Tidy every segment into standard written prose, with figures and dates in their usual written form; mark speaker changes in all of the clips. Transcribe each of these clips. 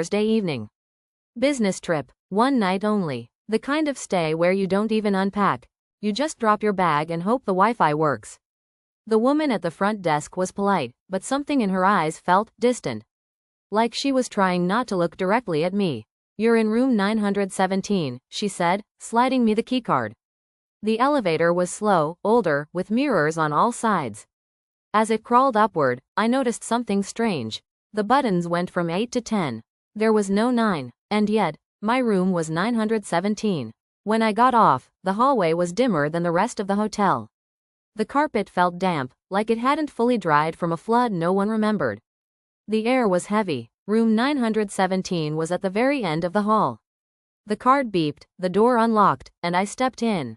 Speaker 1: Thursday evening. Business trip, one night only. The kind of stay where you don't even unpack. You just drop your bag and hope the Wi-Fi works. The woman at the front desk was polite, but something in her eyes felt distant. Like she was trying not to look directly at me. "You're in room 917, she said, sliding me the keycard. The elevator was slow, older, with mirrors on all sides. As it crawled upward, I noticed something strange. The buttons went from 8 to 10. There was no 9, and yet, my room was 917. When I got off, the hallway was dimmer than the rest of the hotel. The carpet felt damp, like it hadn't fully dried from a flood no one remembered. The air was heavy. Room 917 was at the very end of the hall. The card beeped, the door unlocked, and I stepped in.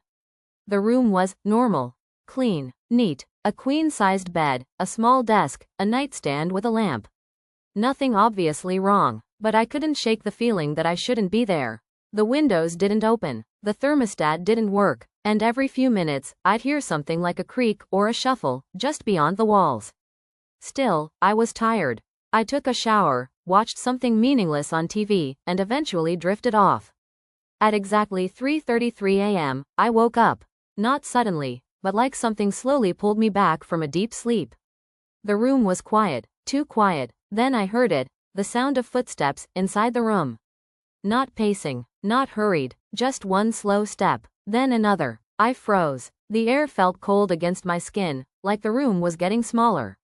Speaker 1: The room was normal, clean, neat, a queen-sized bed, a small desk, a nightstand with a lamp. Nothing obviously wrong, but I couldn't shake the feeling that I shouldn't be there. The windows didn't open, the thermostat didn't work, and every few minutes, I'd hear something like a creak or a shuffle, just beyond the walls. Still, I was tired. I took a shower, watched something meaningless on TV, and eventually drifted off. At exactly 3:33 a.m., I woke up. Not suddenly, but like something slowly pulled me back from a deep sleep. The room was quiet, too quiet. Then I heard it, the sound of footsteps, inside the room. Not pacing, not hurried, just one slow step, then another. I froze. The air felt cold against my skin, like the room was getting smaller.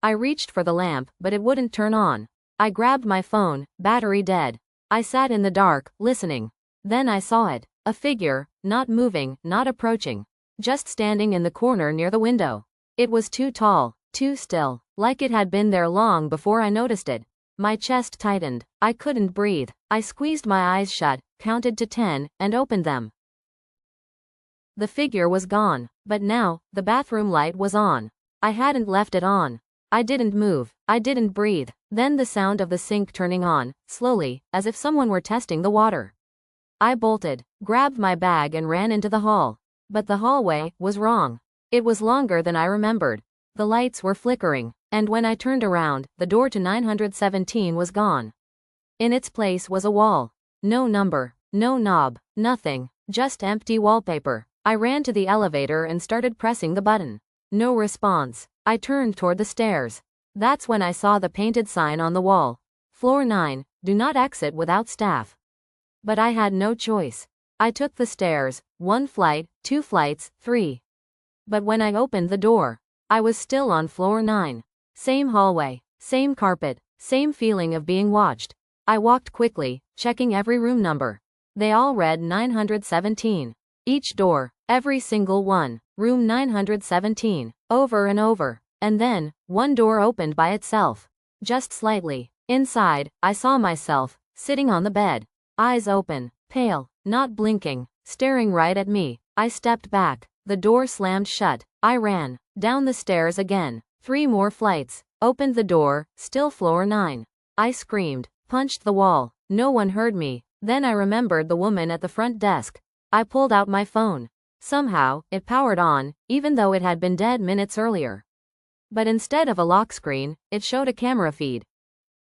Speaker 1: I reached for the lamp, but it wouldn't turn on. I grabbed my phone, battery dead. I sat in the dark, listening. Then I saw it. A figure, not moving, not approaching. Just standing in the corner near the window. It was too tall, too still, like it had been there long before I noticed it. My chest tightened. I couldn't breathe. I squeezed my eyes shut, counted to 10, and opened them. The figure was gone, but now, the bathroom light was on. I hadn't left it on. I didn't move. I didn't breathe. Then the sound of the sink turning on, slowly, as if someone were testing the water. I bolted, grabbed my bag and ran into the hall. But the hallway was wrong. It was longer than I remembered. The lights were flickering, and when I turned around, the door to 917 was gone. In its place was a wall. No number, no knob, nothing, just empty wallpaper. I ran to the elevator and started pressing the button. No response. I turned toward the stairs. That's when I saw the painted sign on the wall. Floor 9, do not exit without staff. But I had no choice. I took the stairs, 1 flight, 2 flights, 3. But when I opened the door, I was still on floor 9. Same hallway, same carpet, same feeling of being watched. I walked quickly, checking every room number. They all read 917. Each door, every single one, room 917, over and over. And then, one door opened by itself. Just slightly. Inside, I saw myself, sitting on the bed. Eyes open, pale, not blinking, staring right at me. I stepped back. The door slammed shut. I ran down the stairs again. 3 more flights. Opened the door, still floor 9. I screamed, punched the wall. No one heard me. Then I remembered the woman at the front desk. I pulled out my phone. Somehow, it powered on, even though it had been dead minutes earlier. But instead of a lock screen, it showed a camera feed.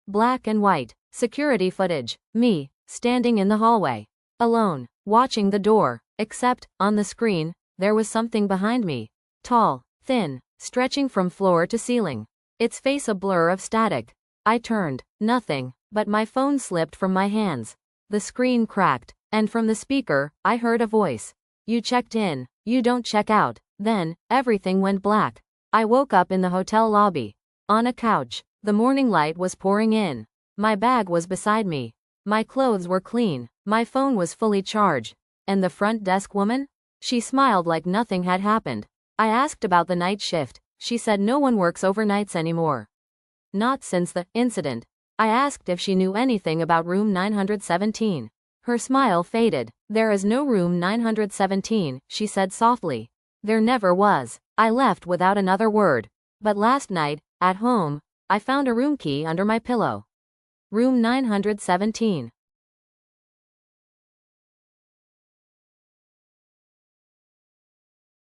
Speaker 1: Black and white. Security footage. Me, standing in the hallway. Alone, watching the door. Except, on the screen, there was something behind me. Tall, thin, stretching from floor to ceiling. Its face a blur of static. I turned. Nothing. But my phone slipped from my hands. The screen cracked. And from the speaker, I heard a voice. You checked in. You don't check out. Then, everything went black. I woke up in the hotel lobby. On a couch. The morning light was pouring in. My bag was beside me. My clothes were clean. My phone was fully charged. And the front desk woman? She smiled like nothing had happened. I asked about the night shift. She said no one works overnights anymore. Not since the incident. I asked if she knew anything about room 917. Her smile faded. There is no room 917, she said softly. There never was. I left without another word. But last night, at home, I found a room key under my pillow. Room 917.